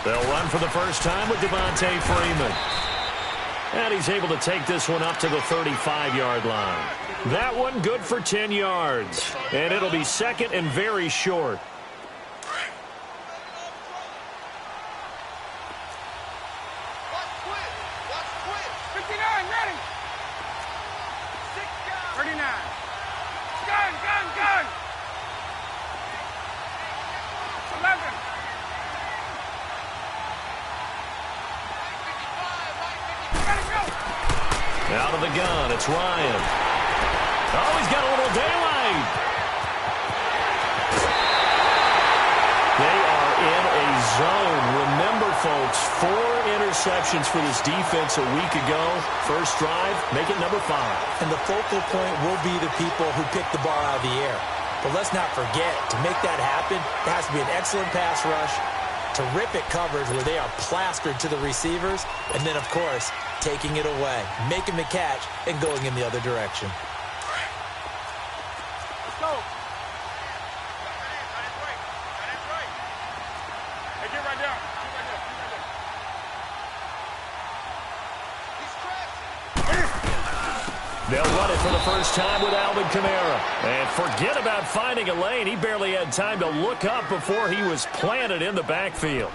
They'll run for the first time with Devontae Freeman. And he's able to take this one up to the 35-yard line. That one good for 10 yards. And it'll be second and very short. Out of the gun, it's Ryan. Oh, he's got a little daylight. They are in a zone. Remember, folks, 4 interceptions for this defense a week ago. First drive, make it number 5. And the focal point will be the people who pick the ball out of the air. But let's not forget, to make that happen, it has to be an excellent pass rush, terrific coverage where they are plastered to the receivers, and then, of course, taking it away, making the catch, and going in the other direction. Let's go. Hey, get right down. They'll run it for the first time with Alvin Kamara. And forget about finding a lane. He barely had time to look up before he was planted in the backfield.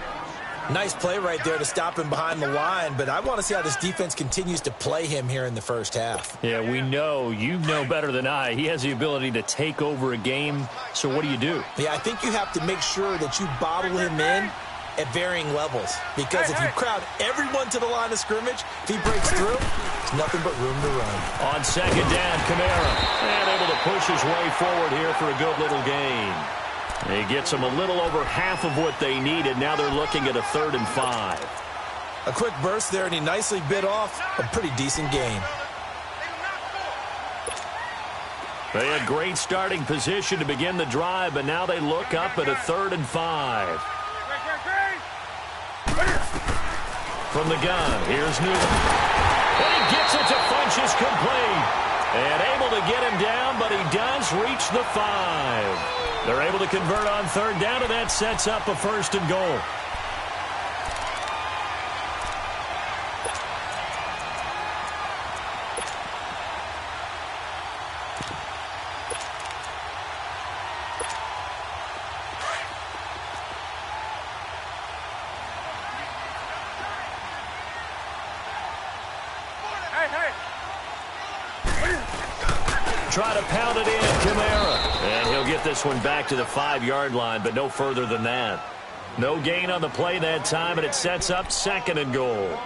Nice play right there to stop him behind the line, but I want to see how this defense continues to play him here in the first half. Yeah, we know. You know better than I. He has the ability to take over a game, so what do? Yeah, I think you have to make sure that you bottle him in at varying levels, because if you crowd everyone to the line of scrimmage, if he breaks through, there's nothing but room to run. On second down, Kamara, and able to push his way forward here for a good little gain. He gets them a little over half of what they needed. Now they're looking at a 3rd and 5. A quick burst there, and he nicely bit off a pretty decent gain. They had great starting position to begin the drive, but now they look up at a 3rd and 5. From the gun, here's Newton. And he gets it to Funchess complete. And able to get him down, but he does reach the 5. They're able to convert on 3rd down, and that sets up a 1st and goal. Try to pound it in, Kamara. And he'll get this one back to the 5-yard line, but no further than that. No gain on the play that time, and it sets up 2nd and goal.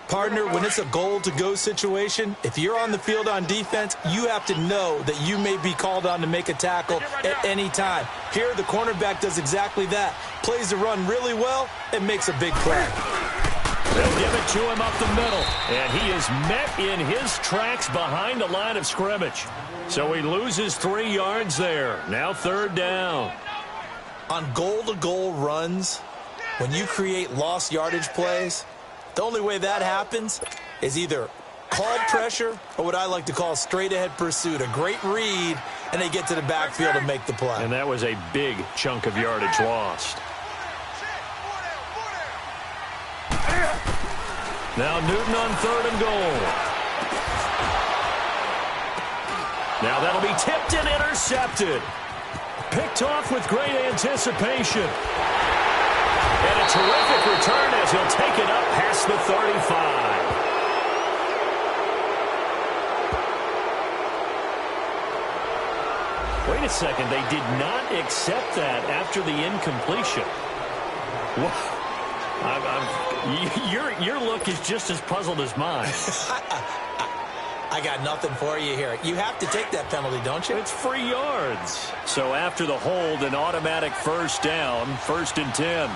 Partner, when it's a goal-to-go situation, if you're on the field on defense, you have to know that you may be called on to make a tackle at any time. Here, the cornerback does exactly that. Plays the run really well and makes a big play. They'll give it to him up the middle, and he is met in his tracks behind the line of scrimmage. So he loses 3 yards there. Now 3rd down. On goal-to-goal runs, when you create lost yardage plays, the only way that happens is either called pressure or what I like to call straight-ahead pursuit. A great read, and they get to the backfield and make the play. And that was a big chunk of yardage lost. Now Newton on 3rd and goal. Now that'll be tipped and intercepted. Picked off with great anticipation. And a terrific return as he'll take it up past the 35. Wait a second. They did not accept that after the incompletion. Wow. Your look is just as puzzled as mine. I got nothing for you here. You have to take that penalty, don't you? It's free yards. So after the hold, an automatic 1st down, 1st and 10.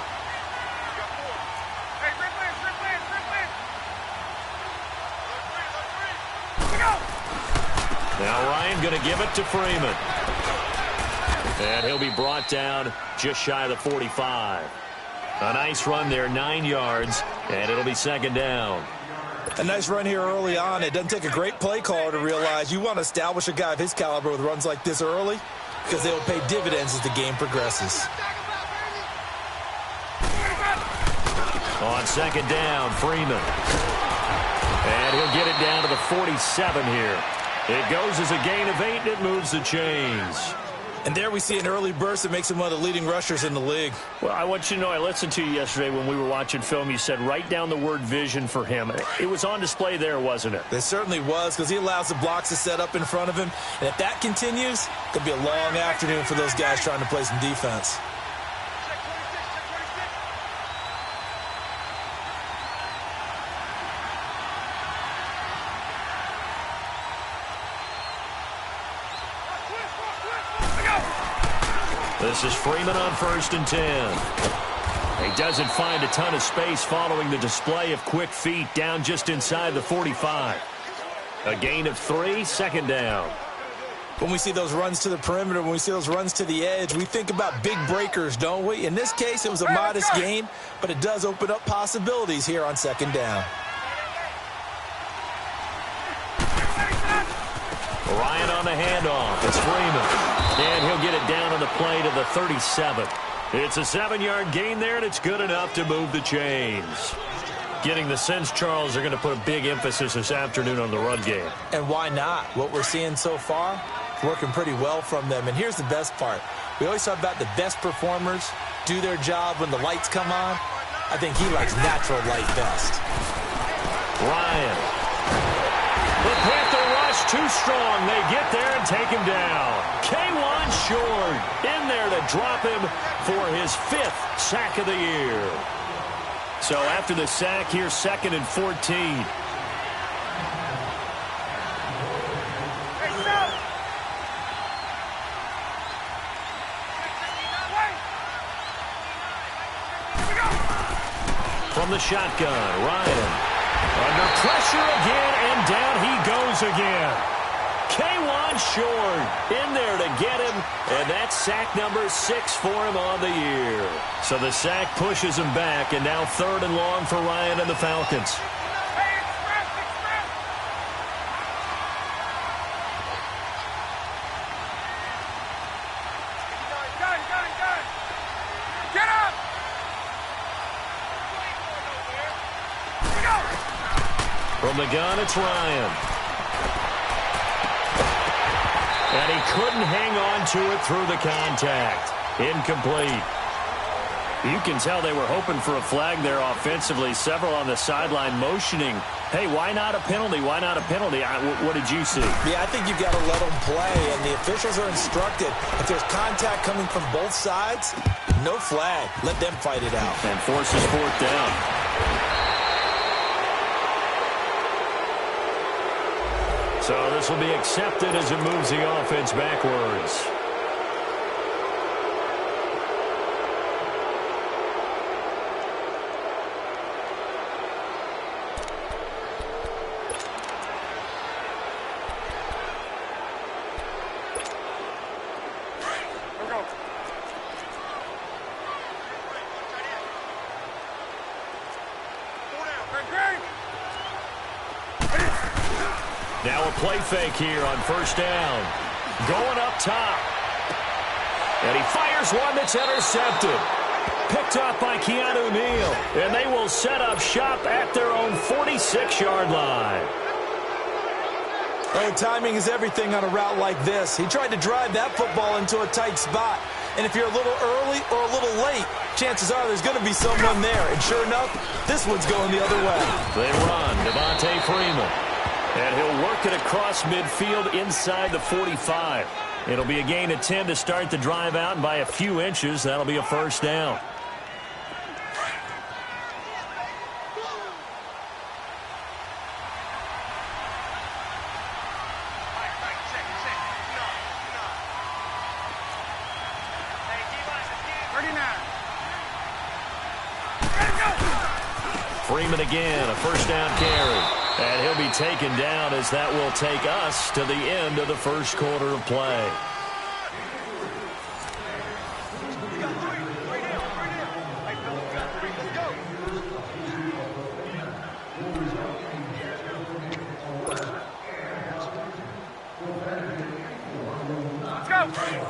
Now Ryan going to give it to Freeman. And he'll be brought down just shy of the 45. A nice run there, 9 yards, and it'll be 2nd down. A nice run here early on. It doesn't take a great play caller to realize you want to establish a guy of his caliber with runs like this early, because they will pay dividends as the game progresses. On second down, Freeman. And he'll get it down to the 47 here. It goes as a gain of 8, and it moves the chains. And there we see an early burst that makes him one of the leading rushers in the league. Well, I want you to know, I listened to you yesterday when we were watching film. You said write down the word vision for him. It was on display there, wasn't it? It certainly was, because he allows the blocks to set up in front of him. And if that continues, it could be a long afternoon for those guys trying to play some defense. This is Freeman on 1st and 10. He doesn't find a ton of space following the display of quick feet down just inside the 45. A gain of 3, second down. When we see those runs to the perimeter, when we see those runs to the edge, we think about big breakers, don't we? In this case, it was a modest gain, but it does open up possibilities here on second down. Ryan on the handoff. It's Freeman. And he'll get it down on the play to the 37. It's a 7-yard gain there, and it's good enough to move the chains. Getting the sense, Charles, they're going to put a big emphasis this afternoon on the run game. And why not? What we're seeing so far, working pretty well from them. And here's the best part. We always talk about the best performers do their job when the lights come on. I think he likes natural light best. Ryan. The Panther rush too strong. They get there and take him down. K1 short in there to drop him for his 5th sack of the year. So after the sack, here's 2nd and 14. From the shotgun, Ryan. Under pressure again, and down he goes again. K1 short in there to get him, and that's sack number 6 for him on the year. So the sack pushes him back, and now 3rd and long for Ryan and the Falcons. From the gun, it's Ryan. And he couldn't hang on to it through the contact. Incomplete. You can tell they were hoping for a flag there offensively. Several on the sideline motioning, hey, why not a penalty? Why not a penalty? What did you see? Yeah, I think you've got to let them play, and the officials are instructed. If there's contact coming from both sides, no flag. Let them fight it out. And forces 4th down. So this will be accepted as it moves the offense backwards. Now a play fake here on 1st down. Going up top. And he fires one that's intercepted. Picked up by Keanu Neal. And they will set up shop at their own 46-yard line. Oh, timing is everything on a route like this. He tried to drive that football into a tight spot. And if you're a little early or a little late, chances are there's going to be someone there. And sure enough, this one's going the other way. They run. Devontae Freeman. And he'll work it across midfield inside the 45. It'll be a gain of 10 to start the drive out, and by a few inches, that'll be a 1st down. Freeman again, a 1st down carry. And he'll be taken down as that will take us to the end of the 1st quarter of play. Let's go.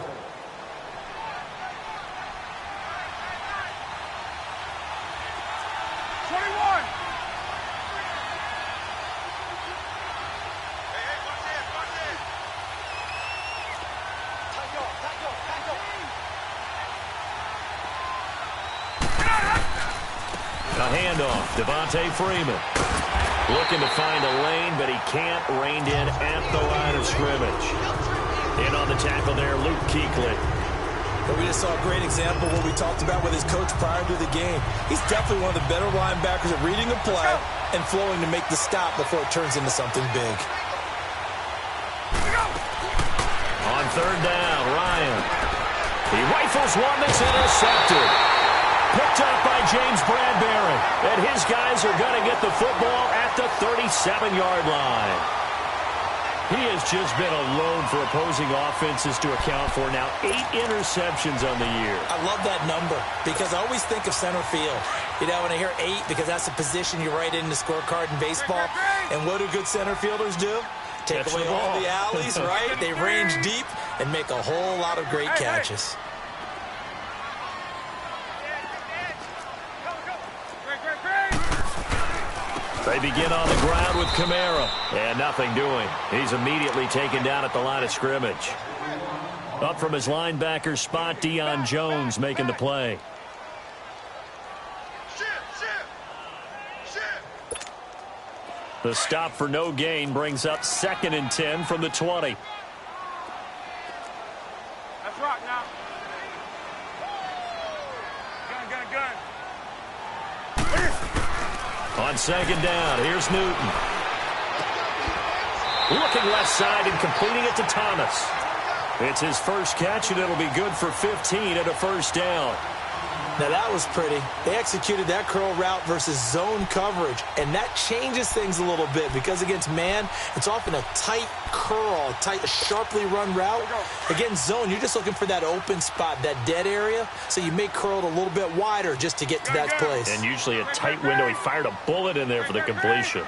A handoff. Devontae Freeman. Looking to find a lane, but he can't. Reined in at the line of scrimmage. In on the tackle there, Luke Kuechly. But we just saw a great example of what we talked about with his coach prior to the game. He's definitely one of the better linebackers at reading a play and flowing to make the stop before it turns into something big. On third down, Ryan. He rifles one that's intercepted. Picked up by James Bradbury. And his guys are going to get the football at the 37-yard line. He has just been alone for opposing offenses to account for now 8 interceptions on the year. I love that number because I always think of center field. You know, when I hear 8, because that's the position you write in the scorecard in baseball. And what do good center fielders do? Take away all the alleys, right? They range deep and make a whole lot of great catches. They begin on the ground with Kamara. And nothing doing. He's immediately taken down at the line of scrimmage. Up from his linebacker spot, Deion Jones making the play. The stop for no gain brings up 2nd and 10 from the 20. Let's rock now. Gun. On 2nd down, here's Newton. Looking left side and completing it to Thomas. It's his first catch, and it'll be good for 15 and a first down. Now that was pretty. They executed that curl route versus zone coverage, and that changes things a little bit because against man, it's often a tight curl, tight, sharply run route. Against zone, you're just looking for that open spot, that dead area, so you may curl it a little bit wider just to get to that place. And usually a tight window. He fired a bullet in there for the completion.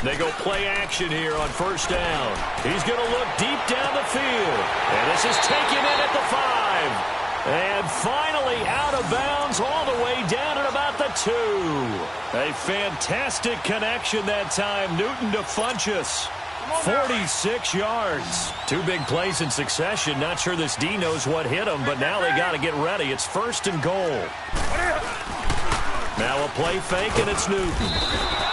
They go play action here on first down. He's going to look deep down the field. And this is taken in at the 5. And finally out of bounds all the way down at about the 2. A fantastic connection that time. Newton to Funchess. 46 yards. 2 big plays in succession. Not sure this D knows what hit him, but now they got to get ready. It's 1st and goal. Now a play fake, and it's Newton.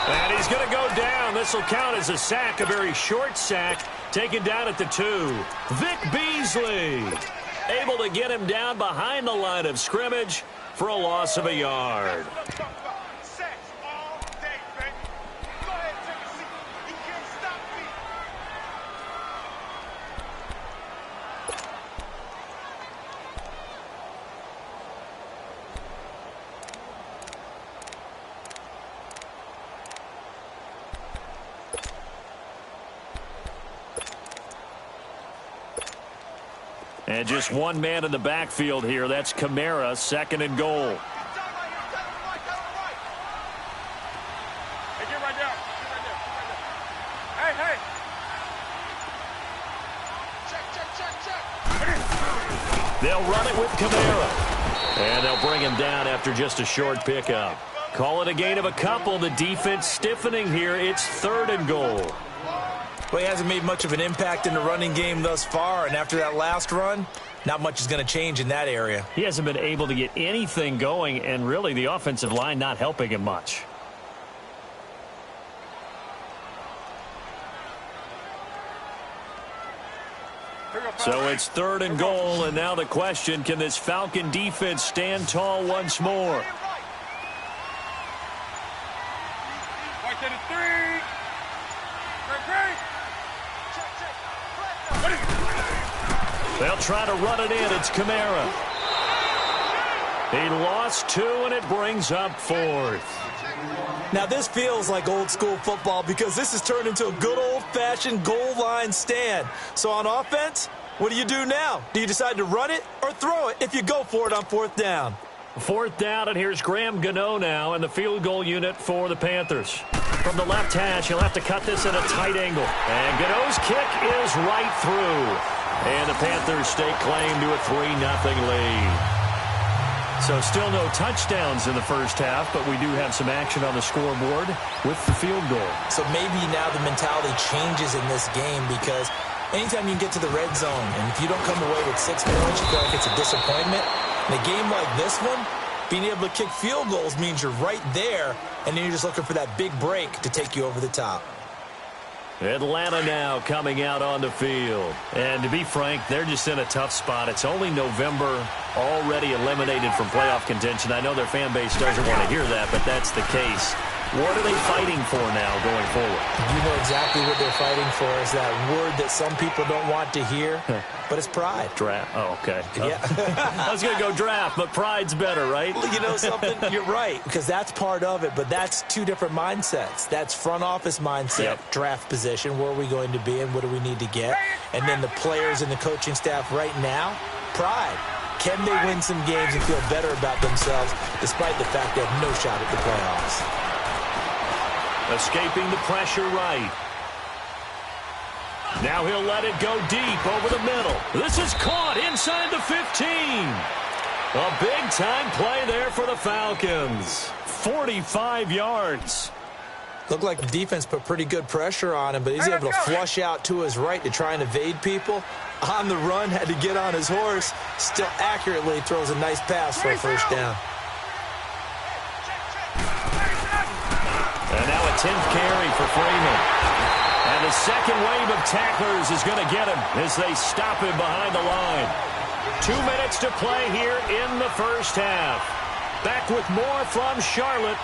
And he's going to go down. This will count as a sack, a very short sack, taken down at the 2. Vic Beasley able to get him down behind the line of scrimmage for a loss of a yard. And just one man in the backfield here. That's Kamara, 2nd and goal. Hey, get right there. Hey. Check. They'll run it with Kamara. And they'll bring him down after just a short pickup. Call it a gain of a couple. The defense stiffening here. It's 3rd and goal. Well, he hasn't made much of an impact in the running game thus far, and after that last run, not much is going to change in that area. He hasn't been able to get anything going, and really the offensive line not helping him much. So it's 3rd and goal, and now the question, can this Falcon defense stand tall once more? Right to the 3. Great. They'll try to run it in. It's Kamara. He lost 2, and it brings up 4th. Now, this feels like old-school football because this has turned into a good old-fashioned goal line stand. So on offense, what do you do now? Do you decide to run it or throw it if you go for it on 4th down? 4th down, and here's Graham Gano now in the field goal unit for the Panthers. From the left hash, he'll have to cut this at a tight angle. And Gano's kick is right through. And the Panthers stake claim to a 3-0 lead. So still no touchdowns in the first half, but we do have some action on the scoreboard with the field goal. So maybe now the mentality changes in this game because anytime you can get to the red zone, and if you don't come away with 6 points, you feel like it's a disappointment. In a game like this one, being able to kick field goals means you're right there, and then you're just looking for that big break to take you over the top. Atlanta now coming out on the field. And to be frank, they're just in a tough spot. It's only November, already eliminated from playoff contention. I know their fan base doesn't want to hear that, but that's the case. What are they fighting for now going forward? You know exactly what they're fighting for is that word that some people don't want to hear, but it's pride. Draft. Oh, okay. Yeah. I was going to go draft, but pride's better, right? You know something? You're right, because that's part of it, but that's two different mindsets. That's front office mindset, draft position, where are we going to be and what do we need to get? And then the players and the coaching staff right now, pride. Can they win some games and feel better about themselves despite the fact they have no shot at the playoffs? Escaping the pressure right. Now he'll let it go deep over the middle. This is caught inside the 15. A big-time play there for the Falcons. 45 yards. Looked like the defense put pretty good pressure on him, but he's able to flush out to his right to try and evade people. On the run, had to get on his horse. Still accurately throws a nice pass for a first down. And now a 10th carry for Freeman. And the second wave of tacklers is going to get him as they stop him behind the line. 2 minutes to play here in the first half. Back with more from Charlotte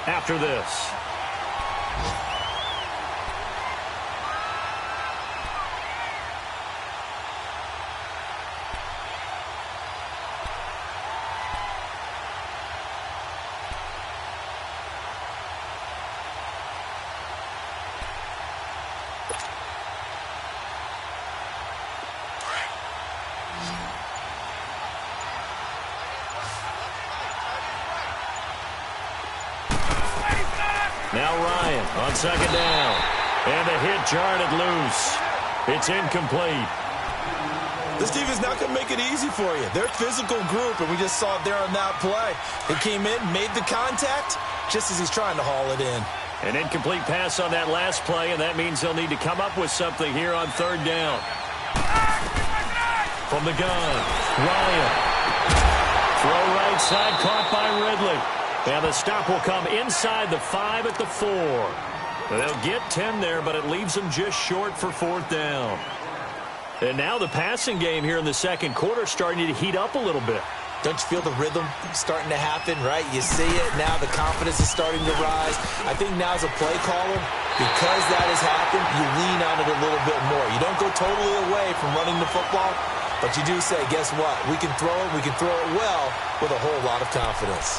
after this. Now Ryan on second down. And the hit jarred it loose. It's incomplete. This defense is not going to make it easy for you. They're a physical group, and we just saw it there on that play. He came in, made the contact, just as he's trying to haul it in. An incomplete pass on that last play, and that means they'll need to come up with something here on third down. From the gun, Ryan. Throw right side, caught by Ridley. And the stop will come inside the 5 at the 4. They'll get 10 there, but it leaves them just short for fourth down. And now the passing game here in the second quarter starting to heat up a little bit. Don't you feel the rhythm starting to happen, right? You see it now, the confidence is starting to rise. I think now as a play caller, because that has happened, you lean on it a little bit more. You don't go totally away from running the football, but you do say, guess what? We can throw it, we can throw it well with a whole lot of confidence.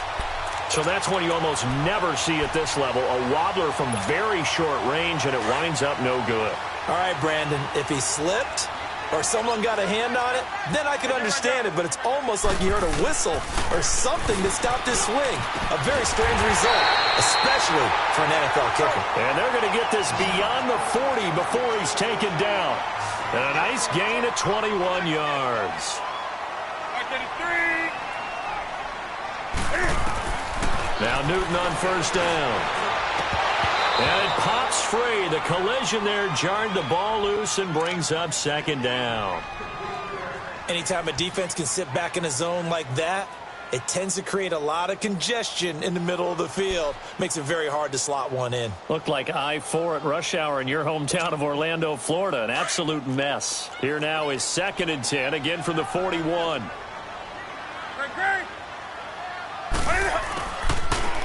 So that's one you almost never see at this level. A wobbler from very short range, and it winds up no good. All right, Brandon, if he slipped or someone got a hand on it, then I could understand it, but it's almost like you heard a whistle or something that stopped his swing. A very strange result, especially for an NFL kicker. And they're going to get this beyond the 40 before he's taken down. And a nice gain of 21 yards. Now Newton on first down. And it pops free. The collision there jarred the ball loose and brings up second down. Anytime a defense can sit back in a zone like that, it tends to create a lot of congestion in the middle of the field. Makes it very hard to slot one in. Looked like I-4 at rush hour in your hometown of Orlando, Florida. An absolute mess. Here now is 2nd and 10, again from the 41.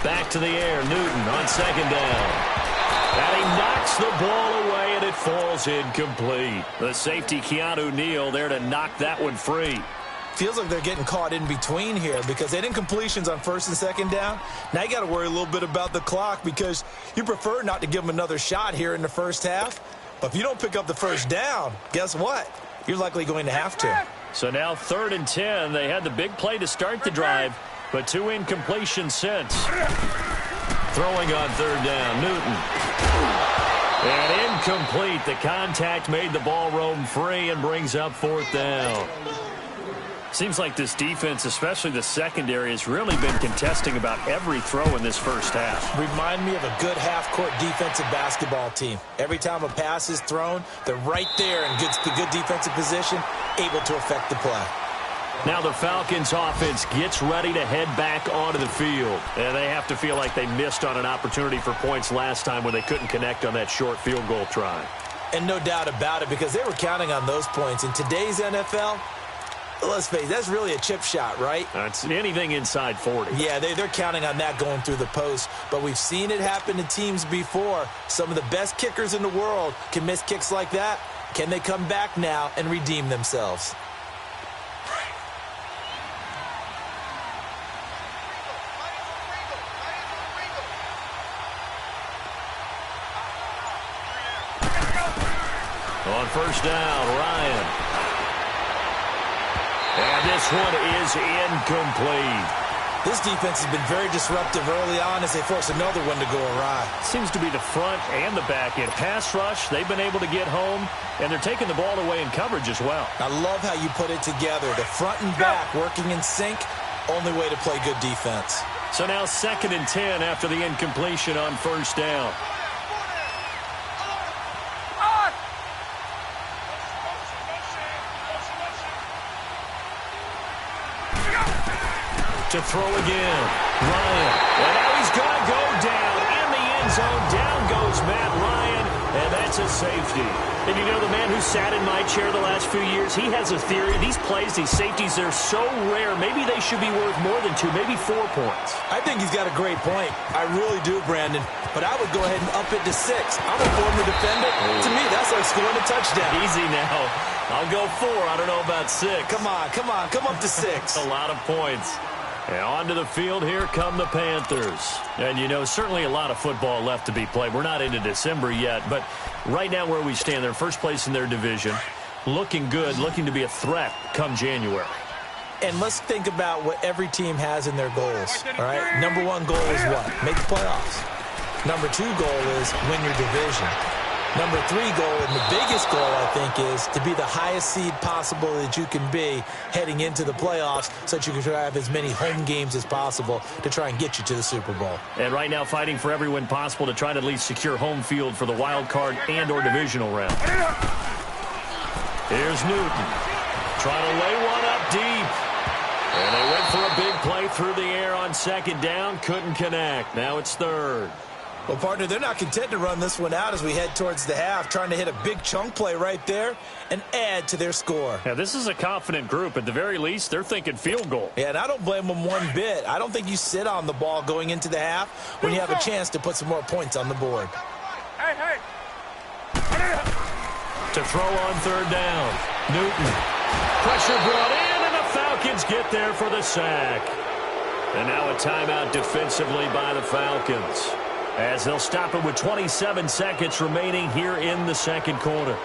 Back to the air, Newton on second down. And he knocks the ball away, and it falls incomplete. The safety, Keanu Neal, there to knock that one free. Feels like they're getting caught in between here because they had incompletions on first and second down. Now you got to worry a little bit about the clock because you prefer not to give them another shot here in the first half. But if you don't pick up the first down, guess what? You're likely going to have to. So now 3rd and 10. They had the big play to start the drive, but 2 incompletions since. Throwing on third down, Newton. And incomplete. The contact made the ball roam free and brings up 4th down. Seems like this defense, especially the secondary, has really been contesting about every throw in this first half. Remind me of a good half-court defensive basketball team. Every time a pass is thrown, they're right there in good defensive position, able to affect the play. Now the Falcons offense gets ready to head back onto the field. And they have to feel like they missed on an opportunity for points last time when they couldn't connect on that short field goal try. And no doubt about it, because they were counting on those points. In today's NFL, let's face it, that's really a chip shot, right? It's anything inside 40. Yeah, they're counting on that going through the post. But we've seen it happen to teams before. Some of the best kickers in the world can miss kicks like that. Can they come back now and redeem themselves? On first down, Ryan. And this one is incomplete. This defense has been very disruptive early on as they force another one to go awry. Seems to be the front and the back end. Pass rush, they've been able to get home, and they're taking the ball away in coverage as well. I love how you put it together. The front and back working in sync, only way to play good defense. So now 2nd and 10 after the incompletion on first down. To throw again, Ryan. And now he's going to go down in the end zone. Down goes Matt Ryan, and that's a safety. And you know, the man who sat in my chair the last few years, he has a theory. These plays, these safeties, they're so rare. Maybe they should be worth more than 2, maybe 4 points. I think he's got a great point. I really do, Brandon. But I would go ahead and up it to 6. I'm a former defender. To me, that's like scoring a touchdown. Easy now. I'll go 4. I don't know about 6. Come on. Come up to 6. A lot of points. And onto the field, here come the Panthers. And, you know, certainly a lot of football left to be played. We're not into December yet, but right now where we stand, they're first place in their division. Looking good, looking to be a threat come January. And let's think about what every team has in their goals, all right? Number 1 goal is what? Make the playoffs. Number 2 goal is win your division. Number 3 goal, and the biggest goal, I think, is to be the highest seed possible that you can be heading into the playoffs so that you can have as many home games as possible to try and get you to the Super Bowl. And right now fighting for every win possible to try to at least secure home field for the wild card and or divisional round. Here's Newton. Trying to lay one up deep. And they went for a big play through the air on 2nd down. Couldn't connect. Now it's 3rd. Well, partner, they're not content to run this one out as we head towards the half, trying to hit a big chunk play right there and add to their score. Yeah, this is a confident group. At the very least, they're thinking field goal. Yeah, and I don't blame them one bit. I don't think you sit on the ball going into the half when you have a chance to put some more points on the board. Hey. To throw on 3rd down. Newton. Pressure brought in, and the Falcons get there for the sack. And now a timeout defensively by the Falcons, as they'll stop it with 27 seconds remaining here in the 2nd quarter.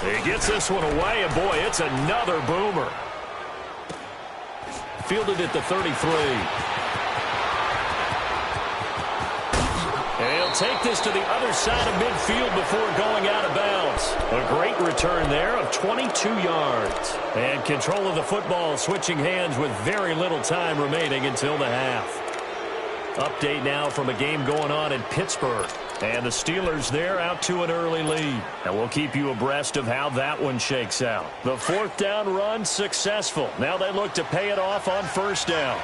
He gets this one away, and boy, it's another boomer. Fielded at the 33. And he'll take this to the other side of midfield before going out of bounds. A great return there of 22 yards. And control of the football switching hands with very little time remaining until the half. Update now from a game going on in Pittsburgh. And the Steelers there out to an early lead. And we'll keep you abreast of how that one shakes out. The 4th down run successful. Now they look to pay it off on 1st down.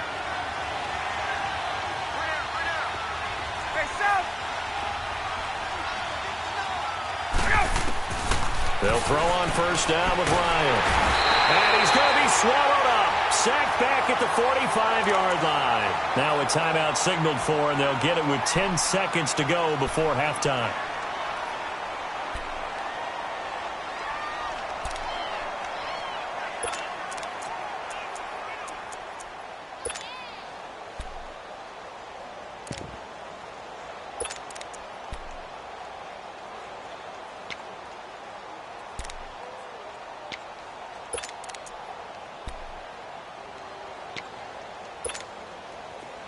They'll throw on 1st down with Ryan. And he's going to be swallowed up. Sacked back at the 45-yard line. Now a timeout signaled for, and they'll get it with 10 seconds to go before halftime.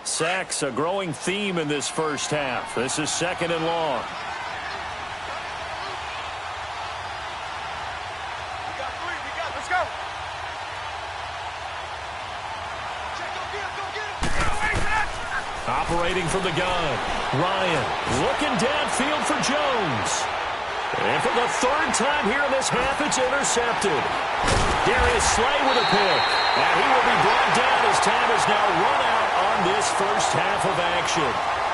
Sacks, a growing theme in this first half. This is 2nd and long. Let's go. Operating from the gun. Ryan looking downfield for Jones. And for the third time here in this half, it's intercepted. Darius Slay with a pick. And he will be brought down as time is now run out on this first half of action.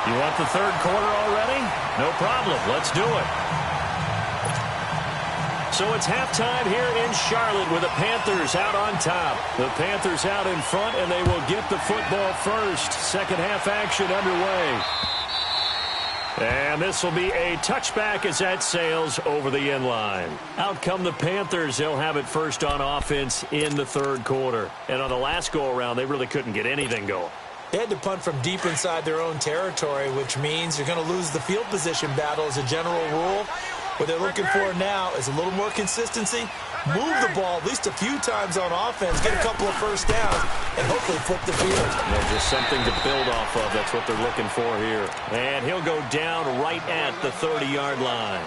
You want the third quarter already? No problem. Let's do it. So it's halftime here in Charlotte with the Panthers out on top. The Panthers out in front, and they will get the football first. Second half action underway. And this will be a touchback as that sails over the end line. Out come the Panthers. They'll have it first on offense in the third quarter. And on the last go-around, they really couldn't get anything going. They had to punt from deep inside their own territory, which means you're going to lose the field position battle as a general rule. What they're looking for now is a little more consistency, move the ball at least a few times on offense, get a couple of first downs, and hopefully flip the field. Yeah, just something to build off of. That's what they're looking for here. And he'll go down right at the 30-yard line.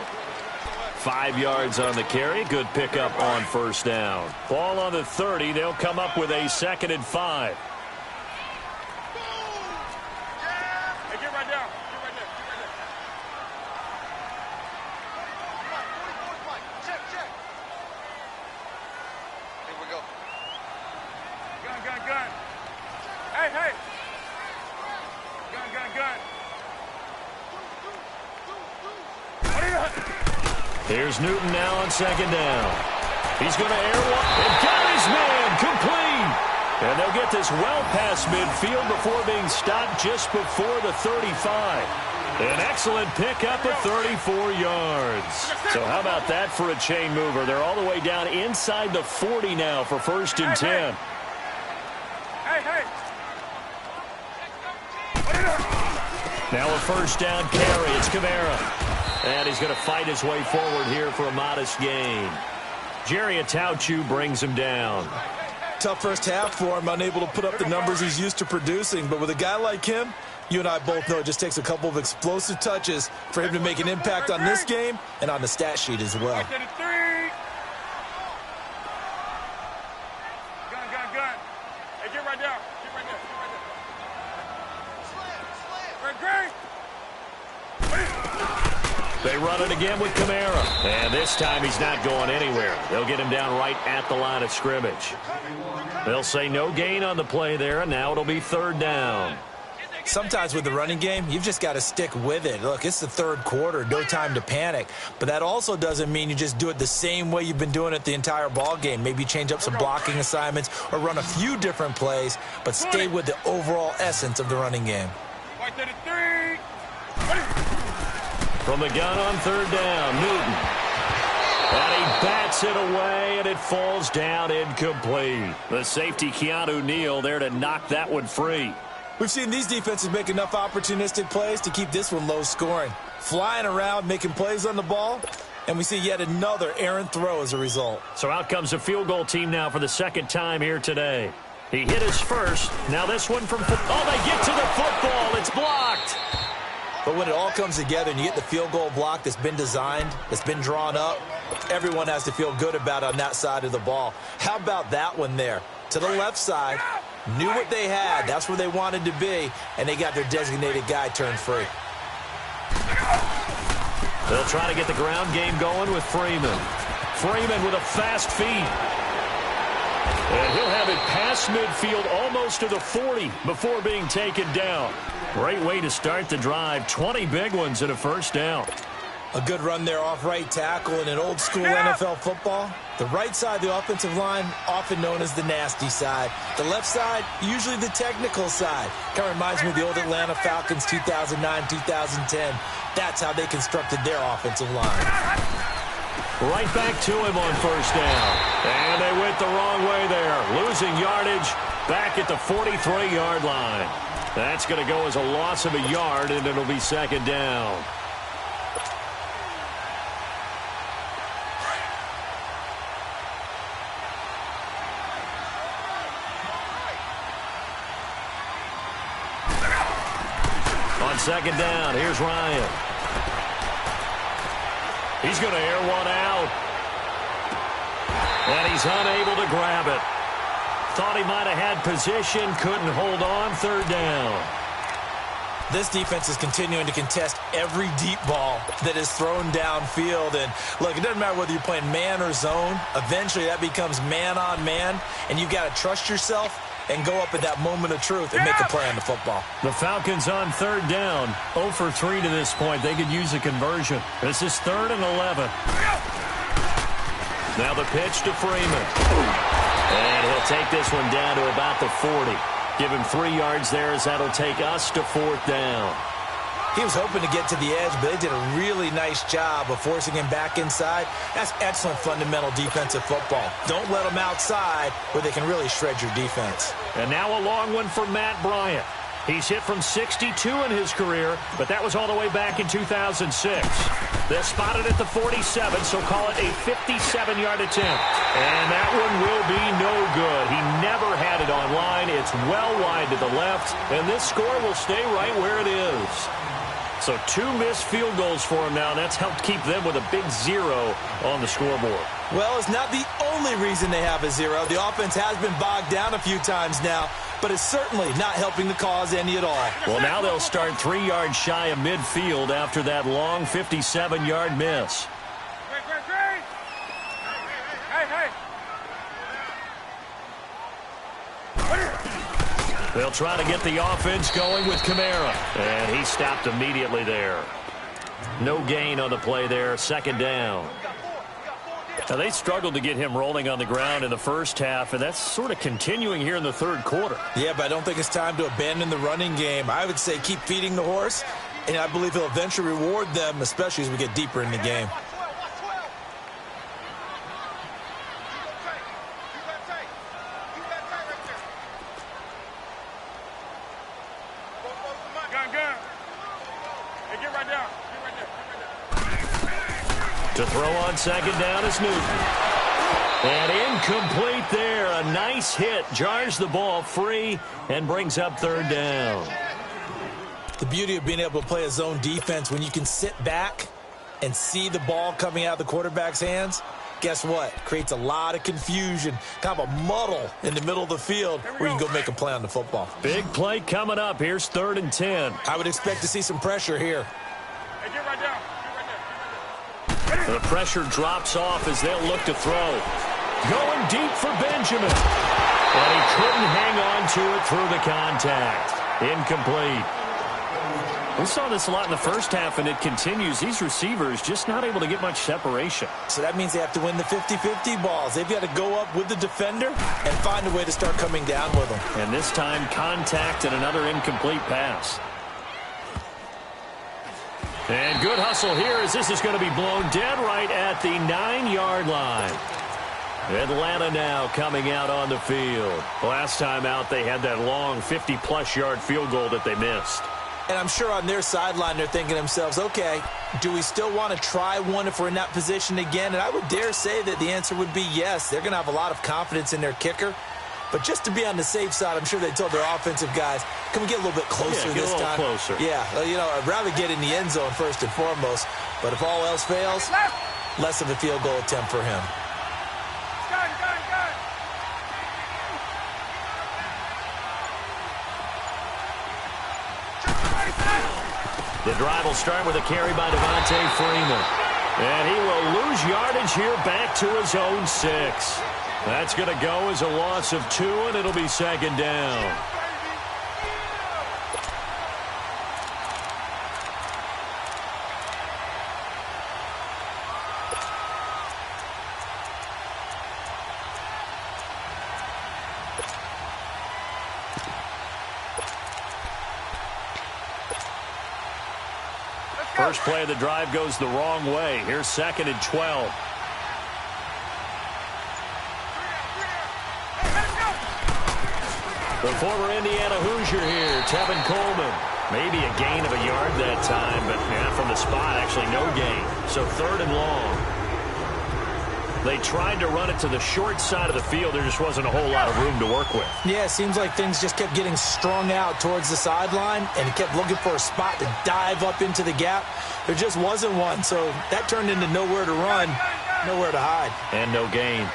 5 yards on the carry. Good pickup on first down. Ball on the 30. They'll come up with a 2nd and 5. Hey, get right down. Get right there. Get right there. Check, check. Here we go. Gun. Hey, hey. Gun. Here's Newton now on 2nd down. He's going to air one and got his man complete. And they'll get this well past midfield before being stopped just before the 35. An excellent pickup at 34 yards. So how about that for a chain mover? They're all the way down inside the 40 now for 1st and 10. Hey. Now a first down carry. It's Kamara. And he's going to fight his way forward here for a modest gain. Jerry Atauchu brings him down. Tough first half for him, unable to put up the numbers he's used to producing. But with a guy like him, you and I both know it just takes a couple of explosive touches for him to make an impact on this game and on the stat sheet as well. Gun. Hey, get right down. Great. They run it again with Kamara. And this time he's not going anywhere. They'll get him down right at the line of scrimmage. They'll say no gain on the play there, and now it'll be 3rd down. Sometimes with the running game, you've just got to stick with it. Look, it's the third quarter, no time to panic. But that also doesn't mean you just do it the same way you've been doing it the entire ball game. Maybe change up some blocking assignments or run a few different plays, but stay with the overall essence of the running game. From the gun on 3rd down, Newton. And he bats it away, and it falls down incomplete. The safety, Keanu Neal, there to knock that one free. We've seen these defenses make enough opportunistic plays to keep this one low scoring. Flying around, making plays on the ball, and we see yet another errant throw as a result. So out comes the field goal team now for the 2nd time here today. He hit his first. Now this one from... Oh, they get to the football. It's blocked. But when it all comes together and you get the field goal block that's been designed, that's been drawn up, everyone has to feel good about it on that side of the ball. How about that one there? To the left side, knew what they had. That's where they wanted to be, and they got their designated guy turned free. They'll try to get the ground game going with Freeman. Freeman with a fast feet. And he'll have it past midfield almost to the 40 before being taken down. Great way to start the drive. 20 big ones and a first down. A good run there off right tackle in an old school NFL football. The right side of the offensive line, often known as the nasty side. The left side, usually the technical side. Kind of reminds me of the old Atlanta Falcons 2009, 2010. That's how they constructed their offensive line. Right back to him on first down. And they went the wrong way there. Losing yardage back at the 43-yard line. That's going to go as a loss of a yard, and it'll be 2nd down. On 2nd down, here's Ryan. He's going to air one out. And he's unable to grab it. Thought he might have had position, couldn't hold on. 3rd down. This defense is continuing to contest every deep ball that is thrown downfield. And look, it doesn't matter whether you're playing man or zone. Eventually that becomes man on man, and you've got to trust yourself and go up at that moment of truth and make a play on the football. The Falcons on third down. 0 for 3 to this point. They could use a conversion. This is 3rd and 11. Now the pitch to Freeman. And he'll take this one down to about the 40. Give him 3 yards there as that'll take us to 4th down. He was hoping to get to the edge, but they did a really nice job of forcing him back inside. That's excellent fundamental defensive football. Don't let them outside where they can really shred your defense. And now a long one for Matt Bryant. He's hit from 62 in his career, but that was all the way back in 2006. They're spotted at the 47, so call it a 57-yard attempt. And that one will be no good. He never had it on line. It's well wide to the left, and this score will stay right where it is. So 2 missed field goals for him now, and that's helped keep them with a big 0 on the scoreboard. Well, it's not the only reason they have a 0. The offense has been bogged down a few times now, but it's certainly not helping the cause any at all. Well, now they'll start 3 yards shy of midfield after that long 57-yard miss. They'll try to get the offense going with Kamara. And he stopped immediately there. No gain on the play there. 2nd down. Now, they struggled to get him rolling on the ground in the first half, and that's sort of continuing here in the 3rd quarter. Yeah, but I don't think it's time to abandon the running game. I would say keep feeding the horse, and I believe he'll eventually reward them, especially as we get deeper in the game. To throw on 2nd down is Newton. And incomplete there. A nice hit. Jars the ball free and brings up 3rd down. The beauty of being able to play a zone defense when you can sit back and see the ball coming out of the quarterback's hands, guess what? Creates a lot of confusion, kind of a muddle in the middle of the field where you can go make a play on the football. Big play coming up. Here's 3rd and 10. I would expect to see some pressure here. Hey, get right down. The pressure drops off as they'll look to throw. Going deep for Benjamin. But he couldn't hang on to it through the contact. Incomplete. We saw this a lot in the first half, and it continues. These receivers just not able to get much separation. So that means they have to win the 50-50 balls. They've got to go up with the defender and find a way to start coming down with them. And this time, contact and another incomplete pass. And good hustle here as this is going to be blown dead right at the 9-yard line. Atlanta now coming out on the field. Last time out, they had that long 50-plus yard field goal that they missed. And I'm sure on their sideline they're thinking to themselves, okay, do we still want to try one if we're in that position again? And I would dare say that the answer would be yes. They're going to have a lot of confidence in their kicker. But just to be on the safe side, I'm sure they told their offensive guys, can we get a little bit closer this time? Closer. Yeah, you know, I'd rather get in the end zone first and foremost. But if all else fails, less of a field goal attempt for him. The drive will start with a carry by Devontae Freeman. And he will lose yardage here back to his own 6. That's going to go as a loss of 2, and it'll be 2nd down. First play of the drive goes the wrong way. Here's 2nd and 12. The former Indiana Hoosier here, Tevin Coleman. Maybe a gain of a yard that time, but from the spot, actually no gain. So 3rd and long. They tried to run it to the short side of the field. There just wasn't a whole lot of room to work with. Yeah, it seems like things just kept getting strung out towards the sideline, and he kept looking for a spot to dive up into the gap. There just wasn't one, so that turned into nowhere to run, nowhere to hide. And no gain.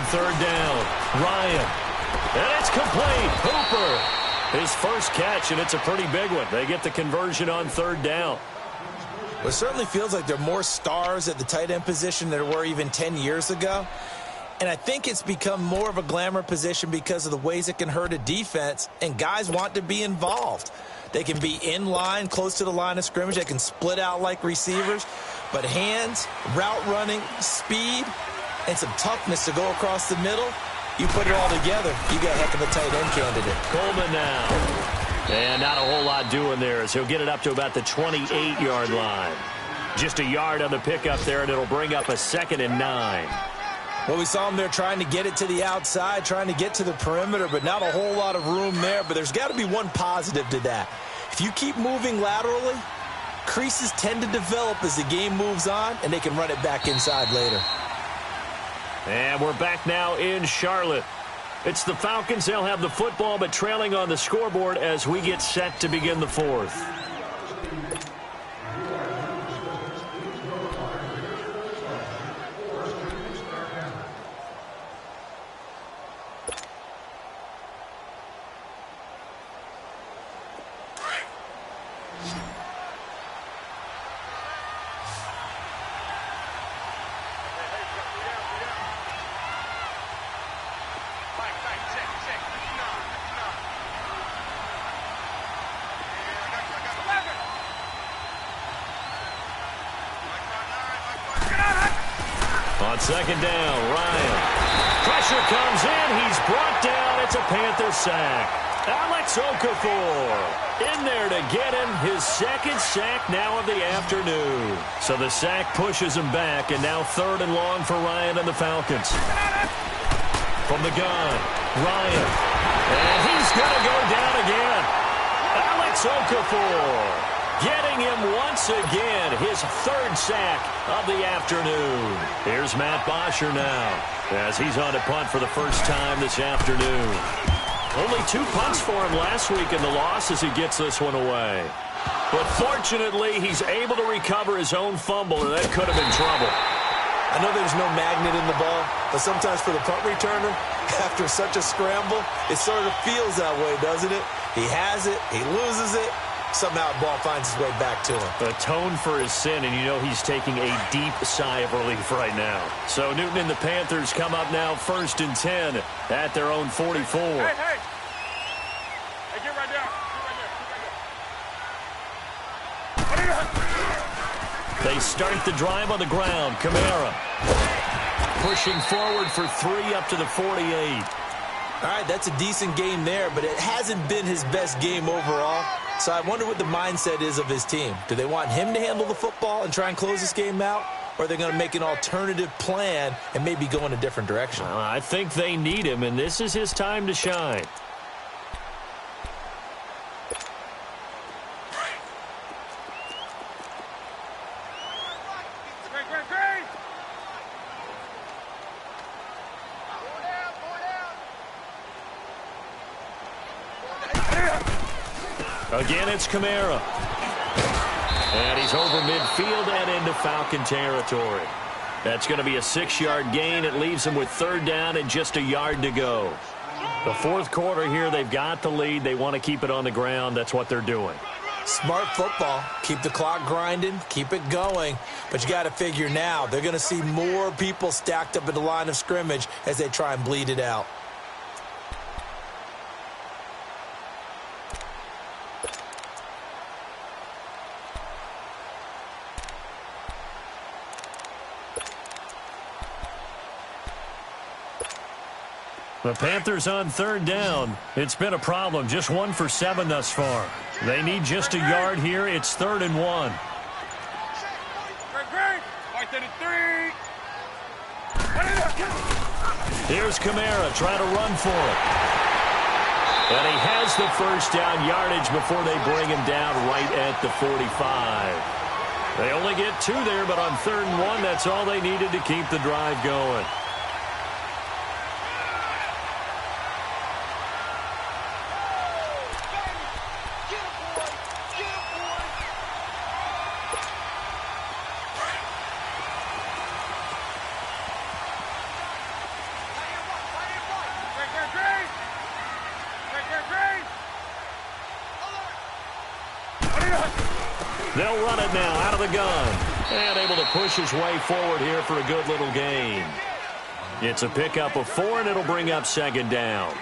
third down. Ryan. And it's complete. Hooper. His first catch, and it's a pretty big one. They get the conversion on third down. Well, it certainly feels like there are more stars at the tight end position than there were even 10 years ago. And I think it's become more of a glamour position because of the ways it can hurt a defense, and guys want to be involved. They can be in line, close to the line of scrimmage. They can split out like receivers. But hands, route running, speed, and some toughness to go across the middle, you put it all together, you got a heck of a tight end candidate. Coleman now. And not a whole lot doing there as he'll get it up to about the 28-yard line. Just a yard on the pickup there, and it'll bring up a 2nd and 9. Well, we saw him there trying to get it to the outside, trying to get to the perimeter, but not a whole lot of room there. But there's got to be one positive to that. If you keep moving laterally, creases tend to develop as the game moves on, and they can run it back inside later. And we're back now in Charlotte. It's the Falcons. They'll have the football, but trailing on the scoreboard as we get set to begin the fourth. Second down, Ryan. Pressure comes in. He's brought down. It's a Panther sack. Alex Okafor in there to get him his second sack now of the afternoon. So the sack pushes him back, and now 3rd and long for Ryan and the Falcons. From the gun, Ryan. And he's going to go down again. Alex Okafor. Getting him once again, his 3rd sack of the afternoon. Here's Matt Bosher now as he's on to punt for the first time this afternoon. Only 2 punts for him last week in the loss as he gets this one away. But fortunately, he's able to recover his own fumble, and that could have been trouble. I know there's no magnet in the ball, but sometimes for the punt returner, after such a scramble, it sort of feels that way, doesn't it? He has it, he loses it. Somehow the ball finds its way back to him. Atone for his sin, and you know he's taking a deep sigh of relief right now. So Newton and the Panthers come up now 1st and 10 at their own 44. Hey, hey. Hey, get right down. Get right there. They start the drive on the ground. Kamara pushing forward for 3 up to the 48. All right, that's a decent game there, but it hasn't been his best game overall. So I wonder what the mindset is of his team. Do they want him to handle the football and try and close this game out? Or are they going to make an alternative plan and maybe go in a different direction? I think they need him, and this is his time to shine. Again, it's Kamara. And he's over midfield and into Falcon territory. That's going to be a 6-yard gain. It leaves him with 3rd down and just a yard to go. The 4th quarter here, they've got the lead. They want to keep it on the ground. That's what they're doing. Smart football. Keep the clock grinding. Keep it going. But you got to figure now, they're going to see more people stacked up at the line of scrimmage as they try and bleed it out. The Panthers on 3rd down. It's been a problem. Just 1 for 7 thus far. They need just a yard here. It's 3rd and 1. Here's Kamara trying to run for it. And he has the first down yardage before they bring him down right at the 45. They only get 2 there, but on 3rd and 1, that's all they needed to keep the drive going. They'll run it now out of the gun. And able to push his way forward here for a good little gain. It's a pickup of 4, and it'll bring up second down.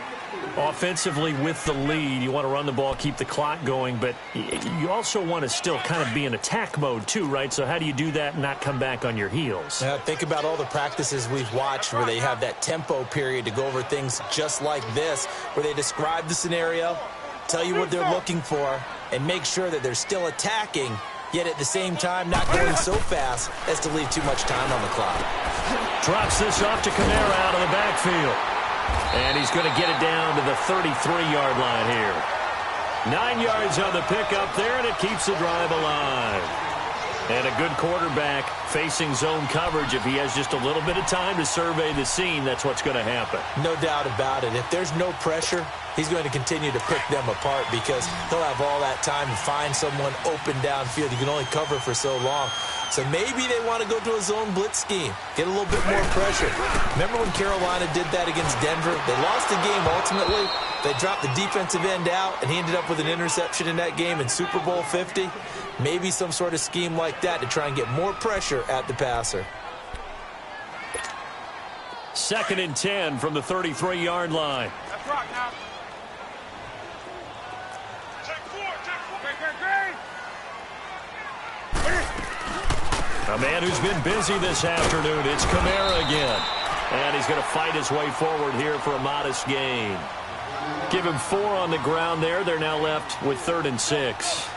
Offensively with the lead, you want to run the ball, keep the clock going, but you also want to still kind of be in attack mode too, right? So how do you do that and not come back on your heels? Think about all the practices we've watched where they have that tempo period to go over things just like this, where they describe the scenario, tell you what they're looking for, and make sure that they're still attacking, yet at the same time not going so fast as to leave too much time on the clock. Drops this off to Kamara out of the backfield. And he's going to get it down to the 33-yard line here. 9 yards on the pickup there, and it keeps the drive alive. And a good quarterback facing zone coverage. If he has just a little bit of time to survey the scene, that's what's going to happen. No doubt about it. If there's no pressure, he's going to continue to pick them apart because he'll have all that time to find someone open downfield. He can only cover for so long. So maybe they want to go to a zone blitz scheme, get a little bit more pressure. Remember when Carolina did that against Denver? They lost the game ultimately. They dropped the defensive end out, and he ended up with an interception in that game in Super Bowl 50. Maybe some sort of scheme like that to try and get more pressure at the passer. 2nd and 10 from the 33-yard line. That's right now. Check 4, check 4. A man who's been busy this afternoon. It's Kamara again. And he's going to fight his way forward here for a modest gain. Give him 4 on the ground there. They're now left with 3rd and 6.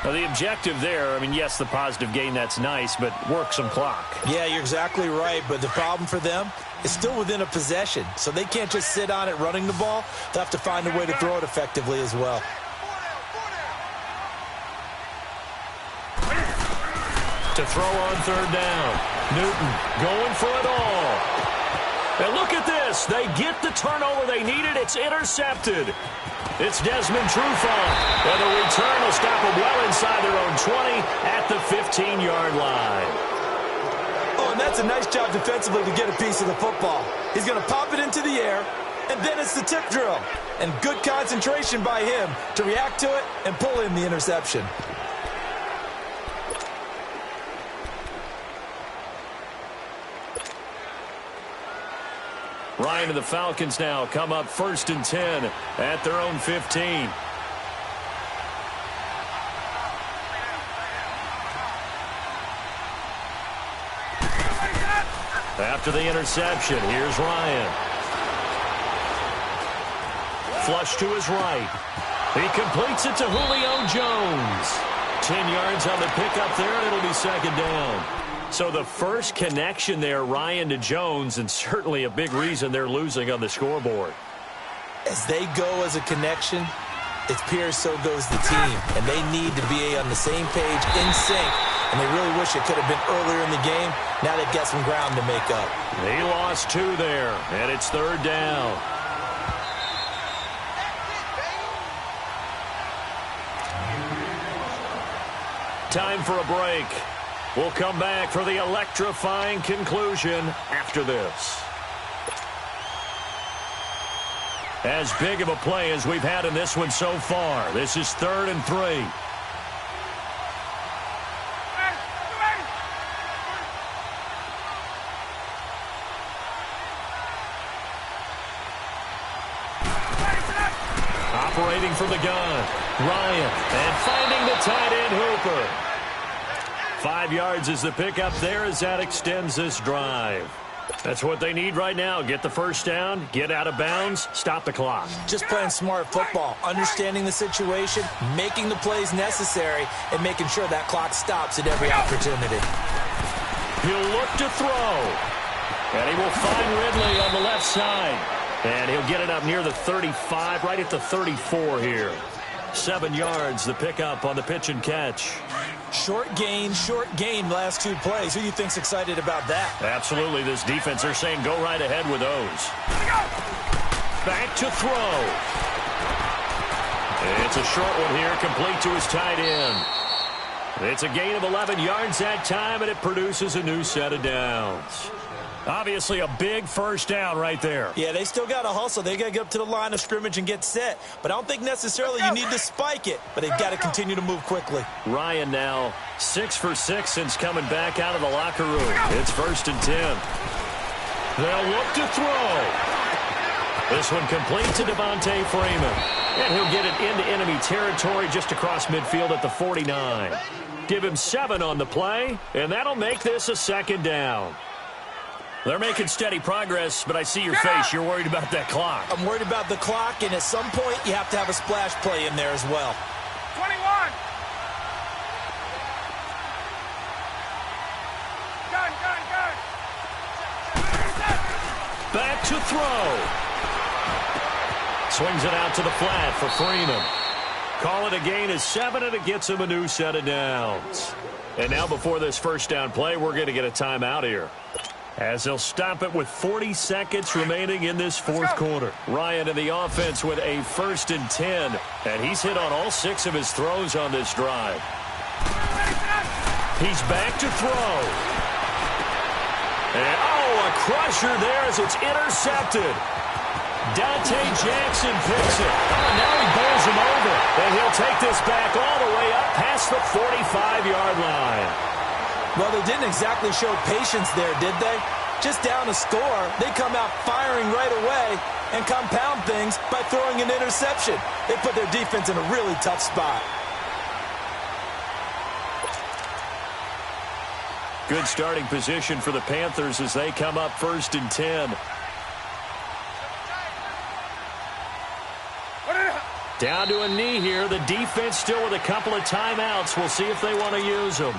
Now, the objective there, I mean, yes, the positive gain, that's nice, but work some clock. Yeah, you're exactly right, but the problem for them is still within a possession, so they can't just sit on it running the ball. They'll have to find a way to throw it effectively as well. To throw on 3rd down. Newton going for it all. And look at this. They get the turnover they needed. It's intercepted. It's Desmond Trufant. And the return will stop them well inside their own 20 at the 15-yard line. Oh, and that's a nice job defensively to get a piece of the football. He's going to pop it into the air, and then it's the tip drill. And good concentration by him to react to it and pull in the interception. Ryan and the Falcons now come up 1st and 10 at their own 15. After the interception, here's Ryan. Flush to his right. He completes it to Julio Jones. 10 yards on the pickup there, and it'll be 2nd down. So the first connection there, Ryan to Jones, and certainly a big reason they're losing on the scoreboard. As they go as a connection, it's Pierce, so goes the team. And they need to be on the same page, in sync. And they really wish it could have been earlier in the game. Now they've got some ground to make up. He lost 2 there, and it's 3rd down. Time for a break. We'll come back for the electrifying conclusion after this. As big of a play as we've had in this one so far. This is 3rd and 3. Operating from the gun, Ryan, and finding the tight end Hooper. 5 yards is the pickup there as that extends this drive. That's what they need right now. Get the first down, get out of bounds, stop the clock. Just playing smart football, understanding the situation, making the plays necessary, and making sure that clock stops at every opportunity. He'll look to throw. And he will find Ridley on the left side. And he'll get it up near the 35, right at the 34 here. 7 yards, the pickup on the pitch and catch. Short gain, last 2 plays. Who do you think's excited about that? Absolutely, this defense, they're saying go right ahead with those. Back to throw. It's a short one here, complete to his tight end. It's a gain of 11 yards that time, and it produces a new set of downs. Obviously a big first down right there. Yeah, they still got to hustle. They got to get up to the line of scrimmage and get set. But I don't think necessarily you need to spike it, but they've got to continue to move quickly. Ryan now 6 for 6 since coming back out of the locker room. It's 1st and 10. They'll look to throw. This one complete to Devontae Freeman. And he'll get it into enemy territory just across midfield at the 49. Give him 7 on the play, and that'll make this a 2nd down. They're making steady progress, but I see your face. You're worried about that clock. I'm worried about the clock, and at some point, you have to have a splash play in there as well. 21. Gun. Back to throw. Swings it out to the flat for Freeman. Call it a gain of 7, and it gets him a new set of downs. And now before this first down play, we're going to get a timeout here, as they'll stop it with 40 seconds remaining in this 4th quarter. Ryan in the offense with a 1st and 10, and he's hit on all 6 of his throws on this drive. He's back to throw. And, a crusher there as it's intercepted. Dante Jackson picks it. Oh, now he bowls him over. And he'll take this back all the way up past the 45-yard line. Well, they didn't exactly show patience there, did they? Just down a score, they come out firing right away and compound things by throwing an interception. They put their defense in a really tough spot. Good starting position for the Panthers as they come up 1st and 10. Down to a knee here. The defense still with a couple of timeouts. We'll see if they want to use them.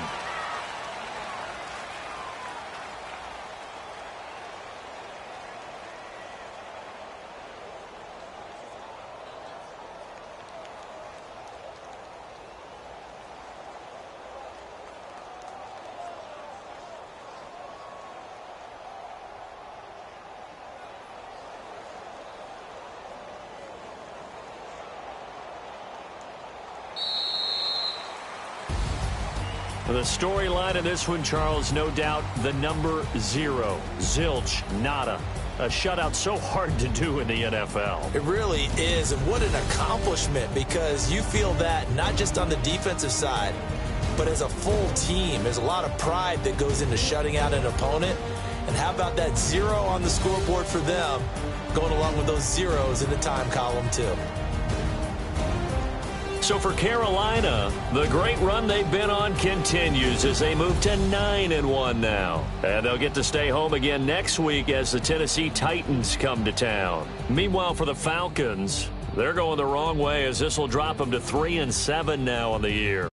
The storyline of this one, Charles, no doubt the number 0. Zilch, nada. A shutout so hard to do in the NFL. It really is, and what an accomplishment, because you feel that not just on the defensive side, but as a full team. There's a lot of pride that goes into shutting out an opponent. And how about that 0 on the scoreboard for them, going along with those zeros in the time column, too. So for Carolina, the great run they've been on continues as they move to 9-1 now. And they'll get to stay home again next week as the Tennessee Titans come to town. Meanwhile, for the Falcons, they're going the wrong way as this will drop them to 3-7 now on the year.